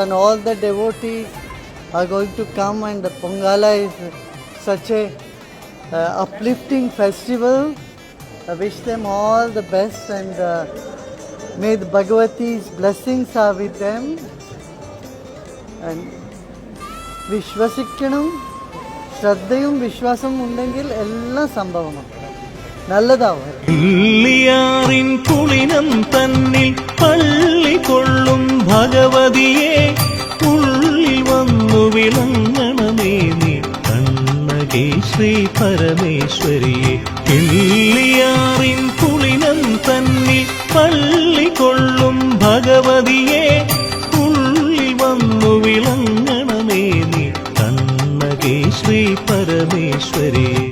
and all the devotees are going to come, and the Pongala is such a uplifting festival. I wish them all the best, and may the Bhagavati's blessings are with them. And വിശ്വസിക്കണം, ശ്രദ്ധയും വിശ്വാസവും ഉണ്ടെങ്കിൽ എല്ലാം സംഭവമാണ്, നല്ലതാവും. ഇല്ലിയാറിൻ കുളിനം തന്നിൽ പള്ളി കൊള്ളും ഭഗവതിയെ ഉള്ളിൽ വന്നു വിളങ്ങണമേ നീ കണ്ണകേ ശ്രീ പരമേശ്വരിയെ. ഇല്ലിയാറിൻ കുളിനം തന്നിൽ പള്ളി കൊള്ളും ഭഗവതിയെ ഉള്ളിൽ വന്നു വിളങ്ങണമേ നീ കണ്ണകേ ശ്രീ പരമേശ്വരിയെ.